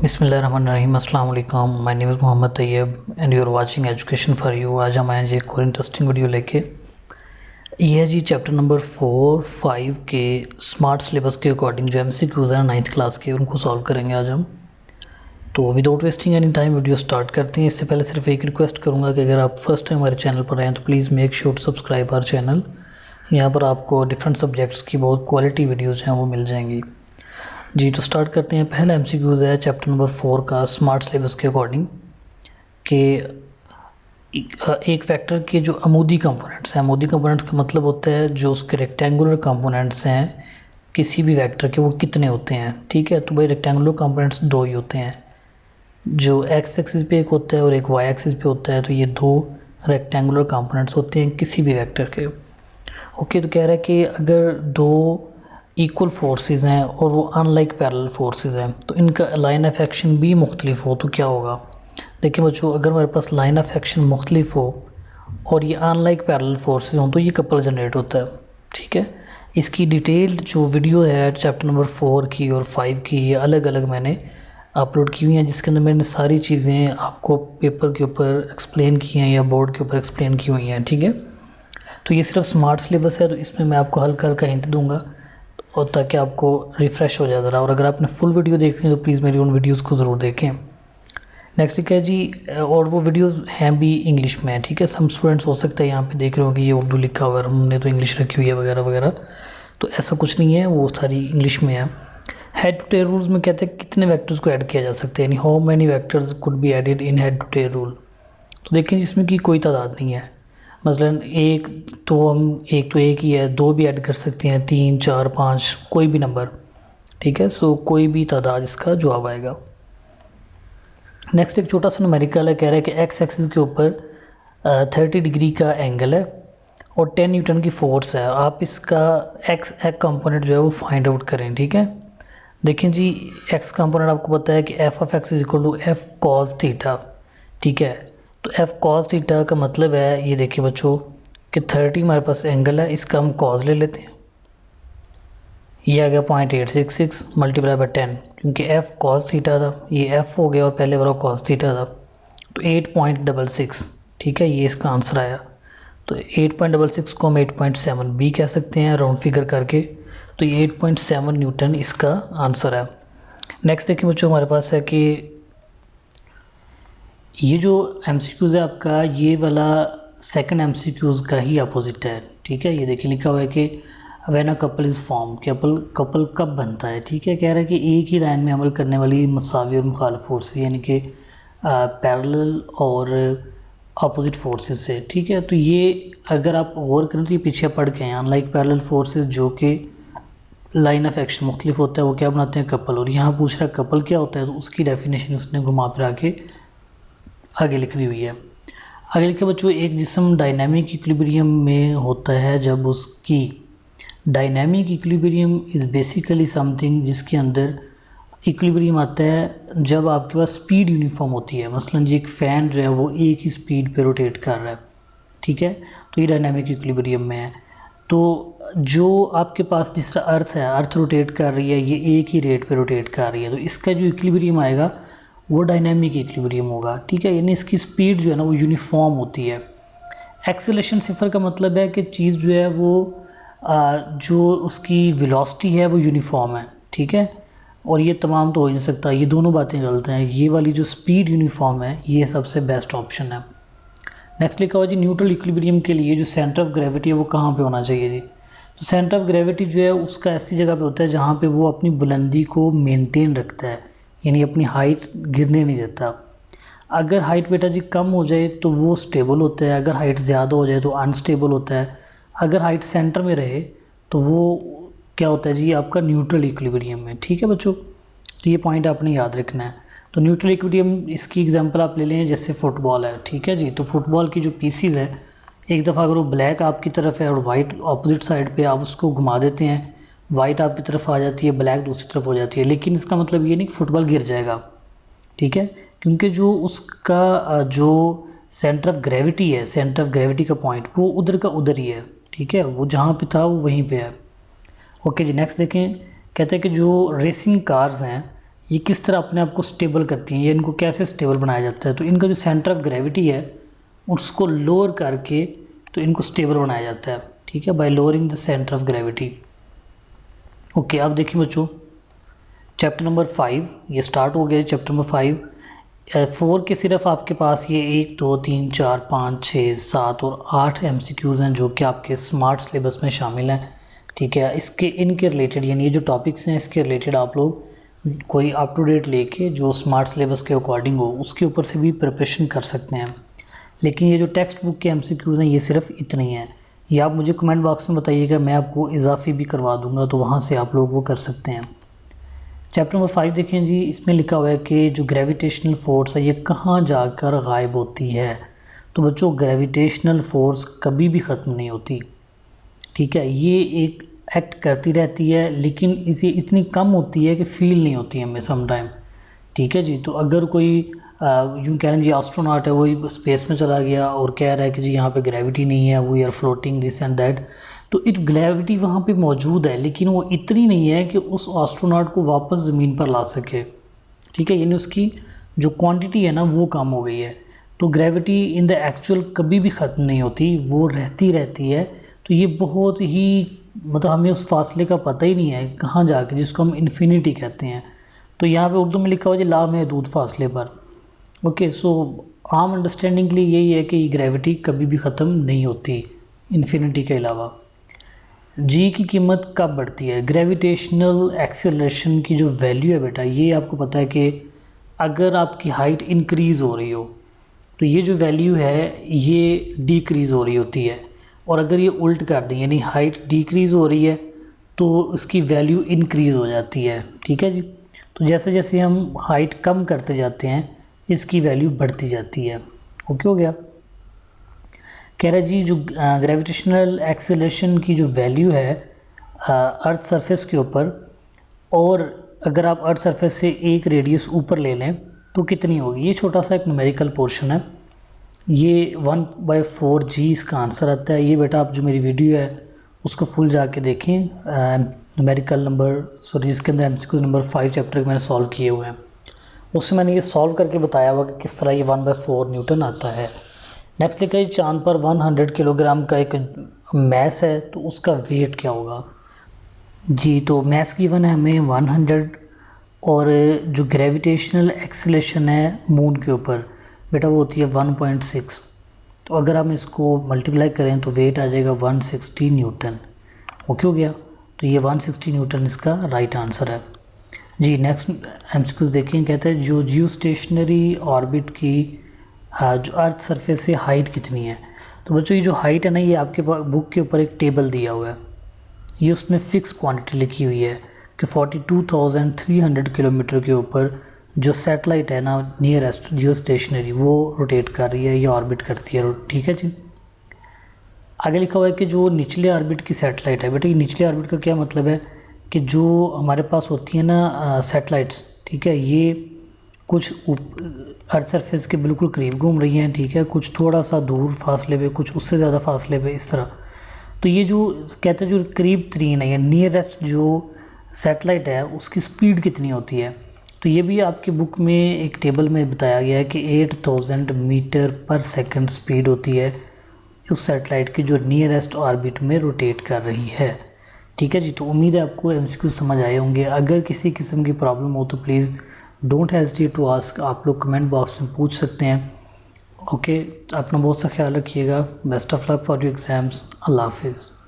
बिस्मिल्लाहिर्रहमानिर्रहीम अस्सलाम वालेकुम। My name is Mohammad Tayyab and you are watching education for you. आज हम आए जी एक और इंटरेस्टिंग वीडियो लेके। ये है जी चैप्टर नंबर 4-5 के स्मार्ट सिलेबस के अकॉर्डिंग जो MCQs हैं 9th क्लास के, उनको सॉल्व करेंगे आज हम। तो without wasting any time video start करते हैं। इससे पहले सिर्फ एक रिक्वेस्ट करूँगा कि अगर आप फर्स्ट टाइम हमारे चैनल पर आए हैं तो please make sure to subscribe our channel. यहाँ पर आपको डिफरेंट सब्जेक्ट्स की बहुत क्वालिटी वीडियोज़ हैं वो मिल जाएंगी जी। तो स्टार्ट करते हैं। पहला MCQs है चैप्टर नंबर 4 का स्मार्ट सिलेबस के अकॉर्डिंग कि एक वेक्टर के जो अमूदी कंपोनेंट्स हैं, अमूदी कंपोनेंट्स का मतलब होता है जो उसके रेक्टेंगुलर कंपोनेंट्स हैं किसी भी वेक्टर के, वो कितने होते हैं। ठीक है, तो भाई रेक्टेंगुलर कंपोनेंट्स दो ही होते हैं, जो x एक्सिस पे एक होता है और एक y एक्सिस पे होता है। तो ये दो रेक्टेंगुलर कंपोनेंट्स होते हैं किसी भी वेक्टर के। ओके, तो कह रहा है कि अगर दो इक्वल फोर्सेस हैं और वो अनलाइक पैरेलल फोर्सेस हैं तो इनका लाइन ऑफ एक्शन भी मुख्तलिफ हो तो क्या होगा। देखिए बच्चों, अगर हमारे पास लाइन ऑफ एक्शन मुख्तलिफ हो और ये अनलाइक पैरेलल फोर्सेस हों तो ये कपल जनरेट होता है। ठीक है, इसकी डिटेल्ड जो वीडियो है चैप्टर नंबर 4 की और 5 की, ये अलग अलग मैंने अपलोड की हुई हैं, जिसके अंदर मैंने सारी चीज़ें आपको पेपर के ऊपर एक्सप्लेन की हैं या बोर्ड के ऊपर एक्सप्लेन की हुई हैं। ठीक है, तो ये सिर्फ स्मार्ट सिलेबस है, तो इसमें मैं आपको हल्का हल्का हिंट दूंगा और ताकि आपको रिफ़्रेश हो जाए ज़रा। और अगर आपने फुल वीडियो देखनी है तो प्लीज़ मेरी उन वीडियोस को ज़रूर देखें। नेक्स्ट क्या है जी, और वो वीडियोस हैं भी इंग्लिश में। ठीक है, सम स्टूडेंट्स हो सकता है यहाँ पे देख रहे हो कि ये उर्दू लिखा हुआ है, हमने तो इंग्लिश रखी हुई है वगैरह वगैरह, तो ऐसा कुछ नहीं है, वो सारी इंग्लिश में है। हेड टू टेल रूल्स में कहते हैं कितने वैक्टर्स को ऐड किया जा सकते हैं, यानी how many vectors could be added in head to tail rule. तो देखें जिसमें कि कोई तादाद नहीं है, मसलन एक तो एक ही है, दो भी ऐड कर सकते हैं, 3, 4, 5, कोई भी नंबर। ठीक है, सो कोई भी तादाद इसका जवाब आएगा। नेक्स्ट एक छोटा सा न्यूमेरिकल है, कह रहा है कि x एक्सिस के ऊपर 30 डिग्री का एंगल है और 10 न्यूटन की फोर्स है। आप इसका x कंपोनेंट जो है वो फाइंड आउट करें। ठीक है, देखें जी, x कंपोनेंट आपको पता है कि f of x is equal to f cos theta. ठीक है, तो f cos थीटा का मतलब है, ये देखिए बच्चों कि 30 हमारे पास एंगल है, इसका हम cos ले लेते हैं, ये आ गया 0.866 मल्टीप्लाई बाई 10, क्योंकि f cos थीटा था, ये f हो गया और पहले वाला cos थीटा था, तो 8.66। ठीक है, ये इसका आंसर आया। तो 8.66 को हम 8.7 भी कह सकते हैं राउंड फिगर करके, तो ये 8.7 न्यूटन इसका आंसर है। नेक्स्ट देखिए बच्चों, हमारे पास है कि ये जो MCQs है आपका, ये वाला सेकंड MCQs का ही अपोजिट है। ठीक है, ये देखिए लिखा हुआ है कि when a couple is form, couple कब बनता है। ठीक है, कह रहा है कि एक ही लाइन में अमल करने वाली मसावी और मुखालिफ फोर्सेस, यानी कि पैरेलल और अपोजिट फोर्सेस से। ठीक है, तो ये अगर आप गौर करें तो ये पीछे पढ़ के हैं, अनलाइक पैरेलल फोर्सेस जो कि लाइन ऑफ एक्शन मुख्तलिफ होता है, वो क्या बनाते हैं, कपल। और यहाँ पूछ रहा है कपल क्या होता है, तो उसकी डेफिनेशन उसने घुमा फिरा के आगे लिख दी हुई है। आगे लिखे बच्चों, एक जिस्म डायनामिक इक्विलिब्रियम में होता है जब उसकी dynamic equilibrium is basically something, जिसके अंदर इक्विलिब्रियम आता है जब आपके पास स्पीड यूनिफॉर्म होती है। मसलन जी एक फ़ैन जो है वो एक ही स्पीड पे रोटेट कर रहा है। ठीक है, तो ये डायनामिक इक्विलिब्रियम में है। तो जो आपके पास जिस तरह अर्थ है, अर्थ रोटेट कर रही है, ये एक ही रेट पे रोटेट कर रही है, तो इसका जो इक्विलिब्रियम आएगा वो डायनामिक इक्विलिब्रियम होगा। ठीक है, यानी इसकी स्पीड जो है ना वो यूनिफॉर्म होती है। एक्सेलरेशन सिफर का मतलब है कि चीज़ जो है वो जो उसकी वेलोसिटी है वो यूनिफॉर्म है। ठीक है, और ये तमाम तो हो ही नहीं सकता, ये दोनों बातें गलत हैं। ये वाली जो स्पीड यूनिफॉर्म है ये सबसे बेस्ट ऑप्शन है। नेक्स्ट लिखा हुआ जी, न्यूट्रल इक्विलिब्रियम के लिए जो सेंटर ऑफ ग्रेविटी है वो कहाँ पे होना चाहिए जी। तो सेंटर ऑफ ग्रेविटी जो है उसका ऐसी जगह पे होता है जहाँ पे वो अपनी बुलंदी को मेंटेन रखता है, यानी अपनी हाइट गिरने नहीं देता। अगर हाइट बेटा जी कम हो जाए तो वो स्टेबल होता है, अगर हाइट ज़्यादा हो जाए तो अनस्टेबल होता है। अगर हाइट सेंटर में रहे तो वो क्या होता है जी, आपका न्यूट्रल इक्विलिब्रियम में। ठीक है बच्चों, तो ये पॉइंट आपने याद रखना है। तो न्यूट्रल इक्विलिब्रियम, इसकी एग्जांपल आप ले लें जैसे फुटबॉल है। ठीक है जी, तो फुटबॉल की जो पीसीज है, एक दफ़ा अगर वो ब्लैक आपकी तरफ है और वाइट अपोजिट साइड पे, आप उसको घुमा देते हैं, वाइट आपकी तरफ आ जाती है, ब्लैक दूसरी तरफ हो जाती है, लेकिन इसका मतलब ये नहीं कि फुटबॉल गिर जाएगा। ठीक है, क्योंकि जो उसका जो सेंटर ऑफ ग्रेविटी है, सेंटर ऑफ ग्रेविटी का पॉइंट वो उधर का उधर ही है। ठीक है, वो जहाँ पे था वो वहीं पे है। ओके जी, नेक्स्ट देखें, कहते हैं कि जो रेसिंग कार्स हैं ये किस तरह अपने आप को स्टेबल करती हैं, या इनको कैसे स्टेबल बनाया जाता है। तो इनका जो सेंटर ऑफ ग्रेविटी है उसको लोअर करके तो इनको स्टेबल बनाया जाता है, ठीक है, bye lowering the centre of gravity. Okay, अब देखिए बच्चों चैप्टर नंबर 5 ये स्टार्ट हो गया। चैप्टर नंबर 4 के सिर्फ आपके पास ये 1 2 3 4 5 6 7 और 8 MCQs हैं जो कि आपके स्मार्ट सिलेबस में शामिल हैं, ठीक है। इनके रिलेटेड यानी ये जो टॉपिक्स हैं इसके रिलेटेड आप लोग कोई अप टू डेट लेके जो स्मार्ट सिलेबस के अकॉर्डिंग हो उसके ऊपर से भी प्रिपरेशन कर सकते हैं। लेकिन ये जो टेक्स्ट बुक के MCQs हैं ये सिर्फ इतने ही हैं। ये आप मुझे कमेंट बॉक्स में बताइएगा, मैं आपको इजाफी भी करवा दूंगा, तो वहाँ से आप लोग वो कर सकते हैं। चैप्टर नंबर 5 देखें जी, इसमें लिखा हुआ है कि जो ग्रेविटेशनल फोर्स है ये कहाँ जाकर गायब होती है। तो बच्चों ग्रेविटेशनल फोर्स कभी भी ख़त्म नहीं होती, ठीक है। ये एक एक्ट करती रहती है लेकिन इसे इतनी कम होती है कि फील नहीं होती हमें सम टाइम, ठीक है जी। तो अगर कोई यूँ कह रहे जी एस्ट्रोनॉट है वो स्पेस में चला गया और कह रहा है कि जी यहाँ पे ग्रेविटी नहीं है, we are floating this and that, तो इट ग्रेविटी वहाँ पे मौजूद है लेकिन वो इतनी नहीं है कि उस एस्ट्रोनॉट को वापस ज़मीन पर ला सके, ठीक है। यानी उसकी जो क्वांटिटी है ना वो कम हो गई है। तो ग्रेविटी इन द एक्चुअल कभी भी ख़त्म नहीं होती, वो रहती रहती है। तो ये बहुत ही मतलब हमें उस फासले का पता ही नहीं है कहाँ जाके, जिसको हम इन्फिनिटी कहते हैं। तो यहाँ पे उर्दू में लिखा हुआ है ला महदूद फासले पर। ओके, सो आम अंडरस्टैंडिंग के लिए यही है कि ग्रेविटी कभी भी ख़त्म नहीं होती इन्फिनिटी के अलावा। जी की कीमत कब बढ़ती है? ग्रेविटेशनल एक्सेलरेशन की जो वैल्यू है बेटा, ये आपको पता है कि अगर आपकी हाइट इंक्रीज़ हो रही हो तो ये जो वैल्यू है ये डिक्रीज़ हो रही होती है, और अगर ये उल्ट कर दें यानी हाइट डिक्रीज़ हो रही है तो इसकी वैल्यू इंक्रीज़ हो जाती है, ठीक है जी। तो जैसे जैसे हम हाइट कम करते जाते हैं इसकी वैल्यू बढ़ती जाती है। ओके हो गया। कह रहा है जी जो ग्रेविटेशनल एक्सेलरेशन की जो वैल्यू है अर्थ सरफेस के ऊपर, और अगर आप अर्थ सरफेस से एक रेडियस ऊपर ले लें तो कितनी होगी। ये छोटा सा एक न्यूमेरिकल पोर्शन है, ये 1/4g इसका आंसर आता है। ये बेटा आप जो मेरी वीडियो है उसको फुल जाके देखें, न्यूमेरिकल नंबर जिसके अंदर MCQ नंबर 5 चैप्टर के मैंने सॉल्व किए हुए हैं, उससे मैंने ये सॉल्व करके बताया हुआ कि किस तरह ये 1/4 न्यूटन आता है। नेक्स्ट लिखा है चांद पर 100 किलोग्राम का एक मैस है तो उसका वेट क्या होगा। जी तो मैस गिवन है हमें 100, और जो ग्रेविटेशनल एक्सेलरेशन है मून के ऊपर बेटा वो होती है 1.6। तो अगर हम इसको मल्टीप्लाई करें तो वेट आ जाएगा 160 न्यूटन। ओके हो गया। तो ये 160 न्यूटन इसका राइट आंसर है जी। नेक्स्ट MCQs देखें, कहते हैं जो जियो स्टेशनरी ऑर्बिट की जो अर्थ सरफेस से हाइट कितनी है। तो बच्चों ये जो हाइट है ना ये आपके बुक के ऊपर एक टेबल दिया हुआ है, ये उसमें फ़िक्स क्वांटिटी लिखी हुई है कि 42,300 किलोमीटर के ऊपर जो सैटेलाइट है ना नियरेस्ट जियो स्टेशनरी वो रोटेट कर रही है या ऑर्बिट करती है, ठीक है जी। आगे लिखा हुआ है कि जो निचले ऑर्बिट की सैटेलाइट है, बेटा ये निचले ऑर्बिट का क्या मतलब है कि जो हमारे पास होती है ना सैटेलाइट्स, ठीक है, ये कुछ अर्थ सरफेस के बिल्कुल करीब घूम रही हैं, ठीक है, कुछ थोड़ा सा दूर फासले पे, कुछ उससे ज़्यादा फासले पे, इस तरह। तो ये जो कहते हैं जो करीब तरीन है या नियरेस्ट जो सैटेलाइट है उसकी स्पीड कितनी होती है। तो ये भी आपकी बुक में एक टेबल में बताया गया है कि 8000 मीटर पर सेकंड स्पीड होती है उस सैटेलाइट की जो नियरेस्ट ऑर्बिट में रोटेट कर रही है, ठीक है जी। तो उम्मीद है आपको MCQ समझ आए होंगे। अगर किसी किस्म की प्रॉब्लम हो तो please don't hesitate to ask, आप लोग कमेंट बॉक्स में पूछ सकते हैं। ओके, अपना बहुत सा ख्याल रखिएगा। Best of luck for your exams. Allah हाफिज़।